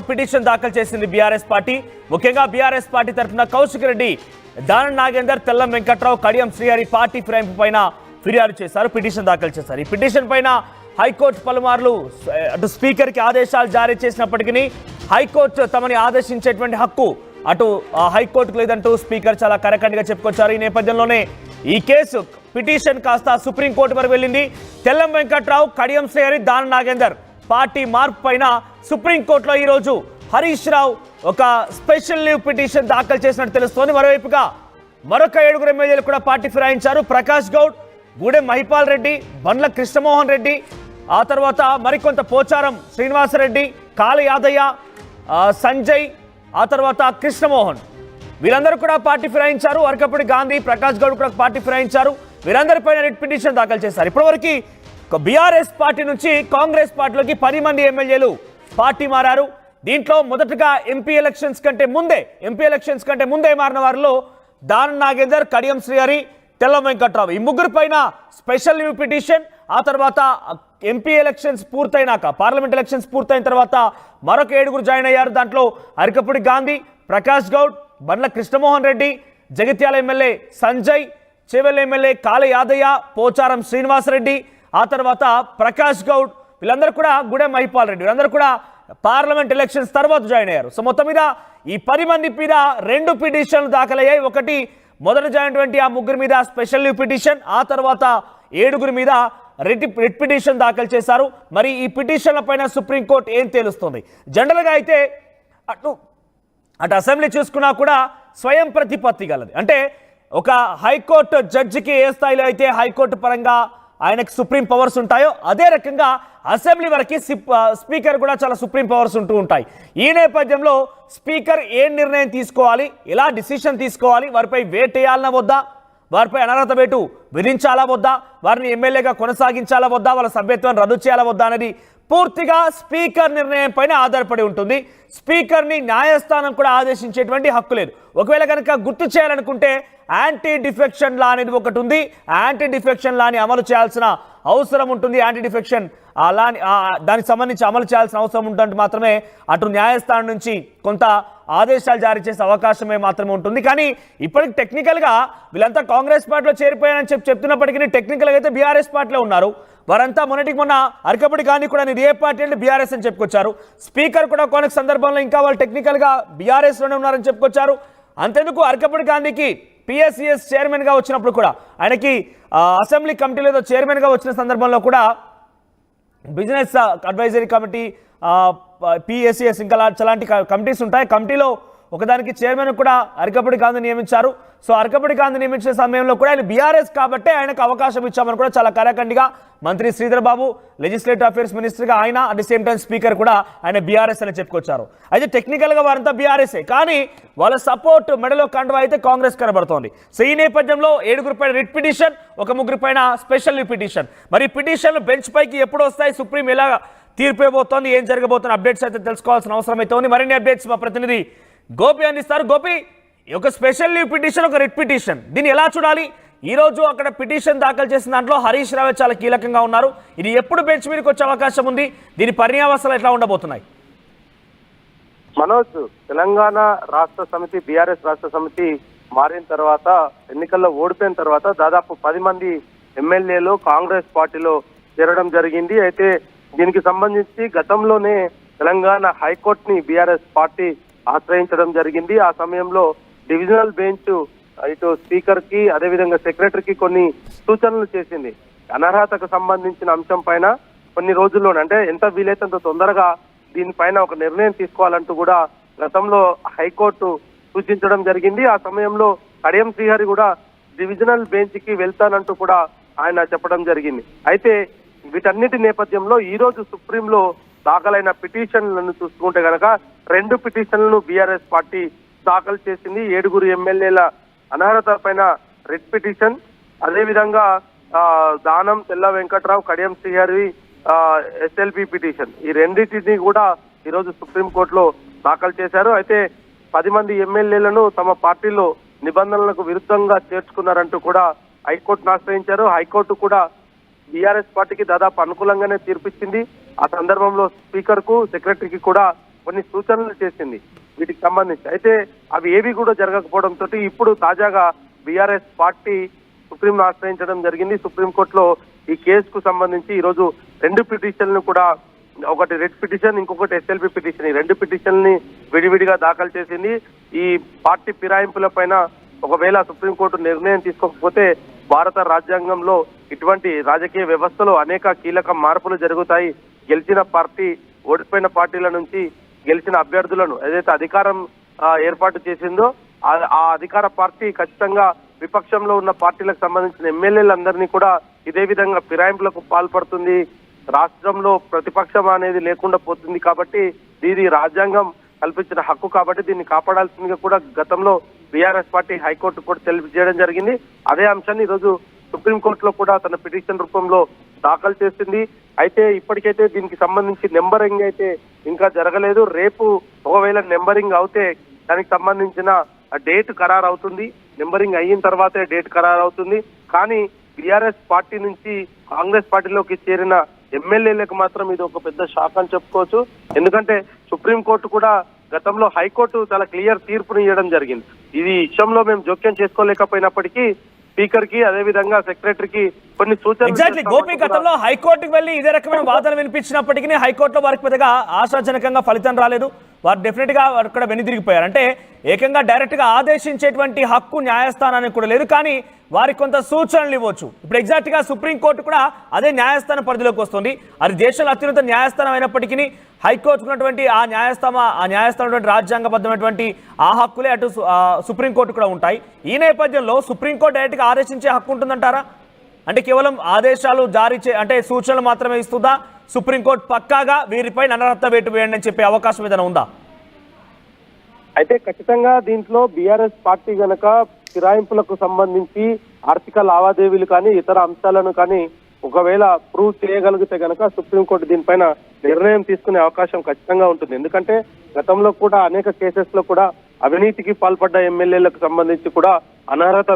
Petition దాఖలు చేసింది BRS party. ముఖ్యంగా బీఆర్ఎస్ పార్టీ తరఫున కౌశిక్ రెడ్డి, దానం నాగేందర్, తెల్లం వెంకట్రావు, కడియం శ్రీహరి పార్టీ ఫిరాయింపు పైన ఫిర్యాదు చేశారు, పిటిషన్ దాఖలు చేశారు. ఈ పిటిషన్ పైన హైకోర్టు పలుమార్లు అటు స్పీకర్ కి ఆదేశాలు జారీ చేసినప్పటికీ హైకోర్టు తమని ఆదేశించేటువంటి హక్కు అటు హైకోర్టుకు లేదంటూ స్పీకర్ చాలా కరకండిగా చెప్పుకొచ్చారు. ఈ నేపథ్యంలోనే ఈ కేసు పిటిషన్ కాస్త సుప్రీంకోర్టు వరకు వెళ్ళింది. తెల్లం వెంకట్రావు, కడియం శ్రీహరి, దానం నాగేందర్ పార్టీ మార్పు పైన సుప్రీంకోర్టులో ఈరోజు హరీష్ రావు ఒక స్పెషల్ లీవ్ పిటిషన్ దాఖలు చేసినట్టు తెలుస్తోంది. మరోవైపుగా మరొక 7 ఎమ్మెల్యేలు కూడా పార్టీ ఫిరాయించారు. ప్రకాష్ గౌడ్, గూడెం మహిపాల్ రెడ్డి, బండ్ల కృష్ణమోహన్ రెడ్డి, ఆ తర్వాత మరికొంత పోచారం శ్రీనివాసరెడ్డి, కాళ యాదయ్య, సంజయ్, ఆ తర్వాత కృష్ణమోహన్, వీరందరూ కూడా పార్టీ ఫిరాయించారు. అరకపూడి గాంధీ, ప్రకాష్ గౌడ్ కూడా పార్టీ ఫిరాయించారు. వీరందరిపైన రిట్ పిటిషన్ దాఖలు చేశారు. ఇప్పటివరకు బీఆర్ఎస్ పార్టీ నుంచి కాంగ్రెస్ పార్టీలోకి 10 మంది ఎమ్మెల్యేలు పార్టీ మారారు. దీంట్లో మొదటగా ఎంపీ ఎలక్షన్స్ కంటే ముందే మారిన వారిలో దానం నాగేందర్, కడియం శ్రీహరి, తెల్లం వెంకట్రావు, ఈ ముగ్గురు పైన స్పెషల్ లీవ్ పిటిషన్. ఆ తర్వాత ఎంపీ ఎలక్షన్స్ పూర్తయినాక, పార్లమెంట్ ఎలక్షన్స్ పూర్తయిన తర్వాత మరొక 7 జాయిన్ అయ్యారు. దాంట్లో అరకపూడి గాంధీ, ప్రకాష్ గౌడ్, బండ్ల కృష్ణమోహన్ రెడ్డి, జగిత్యాల ఎమ్మెల్యే సంజయ్, చేవెళ్ళ ఎమ్మెల్యే కాళ యాదయ్య, పోచారం శ్రీనివాసరెడ్డి, ఆ తర్వాత ప్రకాష్ గౌడ్, వీళ్ళందరూ కూడా గూడెం మహిపాల్ రెడ్డి, వీళ్ళందరూ కూడా పార్లమెంట్ ఎలక్షన్స్ తర్వాత జాయిన్ అయ్యారు. సో మొత్తం మీద ఈ 10 మంది మీద 2 పిటిషన్లు దాఖలయ్యాయి. ఒకటి మొదట జాయిన్ అయినటువంటి ఆ ముగ్గురు మీద స్పెషల్ లీవ్ పిటిషన్, ఆ తర్వాత 7 మీద రిట్ పిటిషన్ దాఖలు చేశారు. మరి ఈ పిటిషన్ల పైన సుప్రీంకోర్టు ఏం తేలుస్తుంది? జనరల్గా అయితే అటు అసెంబ్లీ చూసుకున్నా కూడా స్వయం ప్రతిపత్తి గలది. అంటే ఒక హైకోర్టు జడ్జికి ఏ స్థాయిలో అయితే హైకోర్టు పరంగా ఆయనకు సుప్రీం పవర్స్ ఉంటాయో అదే రకంగా అసెంబ్లీ వరకు స్పీకర్ కూడా చాలా సుప్రీం పవర్స్ ఉంటూ ఉంటాయి. ఈ నేపథ్యంలో స్పీకర్ ఏ నిర్ణయం తీసుకోవాలి, ఎలా డిసిషన్ తీసుకోవాలి, వారిపై వేట్ వేయాలన్నా వద్దా, వారిపై అనర్హత వేటు విధించాలా వద్దా, వారిని ఎమ్మెల్యేగా కొనసాగించాలా వద్దా, వాళ్ళ సభ్యత్వాన్ని రద్దు చేయాలా వద్దా అనేది పూర్తిగా స్పీకర్ నిర్ణయం పైన ఆధారపడి ఉంటుంది. స్పీకర్ని న్యాయస్థానం కూడా ఆదేశించేటువంటి హక్కు లేదు. ఒకవేళ కనుక గుర్తు చేయాలనుకుంటే యాంటీ డిఫెక్షన్ లా అనేది ఒకటి ఉంది. యాంటీ డిఫెక్షన్ లాని అమలు చేయాల్సిన అవసరం ఉంటుంది. యాంటీ డిఫెక్షన్ లాని దానికి సంబంధించి అమలు చేయాల్సిన అవసరం ఉంటుంటే మాత్రమే అటు న్యాయస్థానం నుంచి కొంత ఆదేశాలు జారీ చేసే అవకాశమే మాత్రమే ఉంటుంది. కానీ ఇప్పటికి టెక్నికల్గా వీళ్ళంతా కాంగ్రెస్ పార్టీలో చేరిపోయారని చెప్తున్నప్పటికీ టెక్నికల్గా అయితే బీఆర్ఎస్ పార్టీలో ఉన్నారు. వారంతా మొన్న అరకపూడి గాంధీ కూడా ఇది ఏ పార్టీ అంటే బీఆర్ఎస్ అని చెప్పుకొచ్చారు. స్పీకర్ కూడా కొనే సందర్భంలో ఇంకా వాళ్ళు టెక్నికల్గా బీఆర్ఎస్లోనే ఉన్నారని చెప్పుకొచ్చారు. అంతేందుకు అరకపూడి గాంధీకి పిఎస్సిఎస్ చైర్మన్గా వచ్చినప్పుడు కూడా ఆయనకి అసెంబ్లీ కమిటీలో ఏదో చైర్మన్గా వచ్చిన సందర్భంలో కూడా బిజినెస్ అడ్వైజరీ కమిటీ, పిఎస్సిఎస్ ఇంకా అలాంటి కమిటీస్ ఉంటాయి. కమిటీలో ఒకదానికి చైర్మన్ కూడా అరకపూడి గాంధీ నియమించారు. సో అరకపూడి గాంధీ నియమించిన సమయంలో కూడా ఆయన బీఆర్ఎస్ కాబట్టి ఆయనకు అవకాశం ఇచ్చామని కూడా చాలా కరాఖండిగా మంత్రి శ్రీధర్ బాబు, లెజిస్లేటివ్ అఫేర్స్ మినిస్టర్గా ఆయన, at the same time speaker కూడా ఆయన బీఆర్ఎస్ అని చెప్పుకొచ్చారు. అయితే టెక్నికల్గా వారంతా బీఆర్ఎస్ఏ, కానీ వాళ్ళ సపోర్ట్ మెడలో కండువా అయితే కాంగ్రెస్ కనబడుతోంది. సో ఈ నేపథ్యంలో 7 పైన రిట్ పిటిషన్, ఒక 3 పైన స్పెషల్ పిటిషన్. మరి పిటిషన్లు బెంచ్ పైకి ఎప్పుడు వస్తాయి, సుప్రీం ఎలా తీర్పు ఇవ్వబోతోంది, ఏం జరగబోతున్న అప్డేట్స్ అయితే తెలుసుకోవాల్సిన అవసరం అయితే ఉంది. మరిన్ని అప్డేట్స్ మా ప్రతినిధి గోపి అందిస్తారు. గోపి, ఒక స్పెషల్ లీవ్ పిటిషన్, ఒక రిట్ పిటిషన్, దీన్ని ఎలా చూడాలి? ఈ రోజు అక్కడ పిటిషన్ దాఖలు చేసిన దాంట్లో హరీష్ రావు చాలా కీలకంగా ఉన్నారు. ఇది ఎప్పుడు బెంచ్ మీదకి వచ్చే అవకాశం ఉంది? దీని పర్యావసనాలు ఎట్లా ఉండబోతున్నాయి? మనోజ్, తెలంగాణ రాష్ట్ర సమితి, బీఆర్ఎస్ రాష్ట్ర సమితి మారిన తర్వాత, ఎన్నికల్లో ఓడిపోయిన తర్వాత దాదాపు 10 మంది ఎమ్మెల్యేలు కాంగ్రెస్ పార్టీలో చేరడం జరిగింది. అయితే దీనికి సంబంధించి గతంలోనే తెలంగాణ హైకోర్టుని బీఆర్ఎస్ పార్టీ ఆశ్రయించడం జరిగింది. ఆ సమయంలో డివిజనల్ బెంచ్ ఇటు స్పీకర్ కి, అదేవిధంగా సెక్రటరీకి కొన్ని సూచనలు చేసింది. అనర్హతకు సంబంధించిన అంశం పైన కొన్ని రోజుల్లోనే, అంటే ఎంత వీలైతే తొందరగా దీనిపైన ఒక నిర్ణయం తీసుకోవాలంటూ కూడా గతంలో హైకోర్టు సూచించడం జరిగింది. ఆ సమయంలో కడియం శ్రీహరి కూడా డివిజనల్ బెంచ్ కి వెళ్తానంటూ కూడా ఆయన చెప్పడం జరిగింది. అయితే వీటన్నిటి నేపథ్యంలో ఈ రోజు సుప్రీంలో దాఖలైన పిటిషన్లను చూసుకుంటే కనుక 2 పిటిషన్లను బీఆర్ఎస్ పార్టీ దాఖలు చేసింది. 7 ఎమ్మెల్యేల అనర్హత పైన రిట్ పిటిషన్, అదేవిధంగా దానం, తెల్ల వెంకట్రావు, కడియం శ్రీహరి ఎస్ఎల్పి పిటిషన్, ఈ రెండింటిని కూడా ఈరోజు సుప్రీంకోర్టులో దాఖలు చేశారు. అయితే 10 మంది ఎమ్మెల్యేలను తమ పార్టీలో నిబంధనలకు విరుద్ధంగా చేర్చుకున్నారంటూ కూడా హైకోర్టును ఆశ్రయించారు. హైకోర్టు కూడా బీఆర్ఎస్ పార్టీకి దాదాపు అనుకూలంగానే తీర్పిచ్చింది. ఆ సందర్భంలో స్పీకర్ కు, సెక్రటరీకి కూడా కొన్ని సూచనలు చేసింది వీటికి సంబంధించి. అయితే అవి ఏవి కూడా జరగకపోవడంతో ఇప్పుడు తాజాగా బీఆర్ఎస్ పార్టీ సుప్రీంను ఆశ్రయించడం జరిగింది. సుప్రీంకోర్టులో ఈ కేసుకు సంబంధించి ఈరోజు 2 పిటిషన్లను కూడా, ఒకటి రెడ్ పిటిషన్, ఇంకొకటి ఎస్ఎల్బి పిటిషన్, ఈ 2 పిటిషన్ని విడివిడిగా దాఖలు చేసింది. ఈ పార్టీ ఫిరాయింపుల పైన ఒకవేళ సుప్రీంకోర్టు నిర్ణయం తీసుకోకపోతే భారత రాజ్యాంగంలో ఇటువంటి రాజకీయ వ్యవస్థలో అనేక కీలక మార్పులు జరుగుతాయి. గెలిచిన పార్టీ ఓడిపోయిన పార్టీల నుంచి గెలిచిన అభ్యర్థులను ఏదైతే అధికారం ఏర్పాటు చేసిందో ఆ అధికార పార్టీ ఖచ్చితంగా విపక్షంలో ఉన్న పార్టీలకు సంబంధించిన ఎమ్మెల్యేలందరినీ కూడా ఇదే విధంగా ఫిరాయింపులకు పాల్పడుతుంది. రాష్ట్రంలో ప్రతిపక్షం అనేది లేకుండా పోతుంది. కాబట్టి ఇది రాజ్యాంగం కల్పించిన హక్కు కాబట్టి దీన్ని కాపాడాల్సిందిగా కూడా గతంలో బీఆర్ఎస్ పార్టీ హైకోర్టు కూడా తెలియజేయడం జరిగింది. అదే అంశాన్ని ఈరోజు సుప్రీంకోర్టులో కూడా తన పిటిషన్ రూపంలో దాఖలు చేసింది. అయితే ఇప్పటికైతే దీనికి సంబంధించి నెంబరింగ్ అయితే ఇంకా జరగలేదు. రేపు ఒకవేళ నెంబరింగ్ అవుతే దానికి సంబంధించిన డేట్ ఖరారు అవుతుంది. నెంబరింగ్ అయిన తర్వాతే డేట్ ఖరారు అవుతుంది. కానీ బీఆర్ఎస్ పార్టీ నుంచి కాంగ్రెస్ పార్టీలోకి చేరిన ఎమ్మెల్యేలకు మాత్రం ఇది ఒక పెద్ద షాక్ అని చెప్పుకోవచ్చు. ఎందుకంటే సుప్రీంకోర్టు కూడా గతంలో హైకోర్టు చాలా క్లియర్ తీర్పుని ఇవ్వడం జరిగింది. ఇది విషయంలో మేము జోక్యం చేసుకోలేకపోయినప్పటికీ స్పీకర్ కి అదే విధంగా సెక్రటరీకి కొన్ని సూచనలు. ఎగ్జాక్ట్లీ గోపి, గతంలో హైకోర్టుకు వెళ్లి ఇదే రకమైన వాదనలు వినిపించినప్పటికీ హైకోర్టులో వారికి పెద్దగా ఆశాజనకంగా ఫలితం రాలేదు. వారు డెఫినెట్ గా అక్కడ వెనుదిరిగిపోయారు. అంటే ఏకంగా డైరెక్ట్ గా ఆదేశించేటువంటి హక్కు న్యాయస్థానానికి కూడా లేదు, కానీ వారికి కొంత సూచనలు ఇవ్వచ్చు. ఇప్పుడు ఎగ్జాక్ట్ గా సుప్రీంకోర్టు కూడా అదే న్యాయస్థానం పరిధిలోకి వస్తుంది. అది దేశంలో అత్యున్నత న్యాయస్థానం అయినప్పటికీ హైకోర్టుకు ఉన్నటువంటి ఆ న్యాయస్థానం రాజ్యాంగబద్ధమైనటువంటి ఆ హక్కులే అటు సుప్రీంకోర్టు కూడా ఉంటాయి. ఈ నేపథ్యంలో సుప్రీంకోర్టు డైరెక్ట్ గా ఆదేశించే హక్కు ఉంటుందంటారా? అంటే కేవలం ఆదేశాలు జారీ అంటే సూచనలు మాత్రమే ఇస్తుందా? సుప్రీంకోర్టు పక్కాగా వీరిపై అనర్హత వేటు వేయండి అని చెప్పే అవకాశం ఏదైనా ఉందా? అయితే ఖచ్చితంగా దీంట్లో బీఆర్ఎస్ పార్టీ గనక ఫిరాయింపులకు సంబంధించి ఆర్థిక లావాదేవీలు కానీ ఇతర అంశాలను కానీ ఒకవేళ ప్రూవ్ చేయగలిగితే గనక సుప్రీంకోర్టు దీనిపైన నిర్ణయం తీసుకునే అవకాశం ఖచ్చితంగా ఉంటుంది. ఎందుకంటే గతంలో కూడా అనేక కేసెస్ లో కూడా అవినీతికి పాల్పడ్డ ఎమ్మెల్యేలకు సంబంధించి కూడా అనర్హత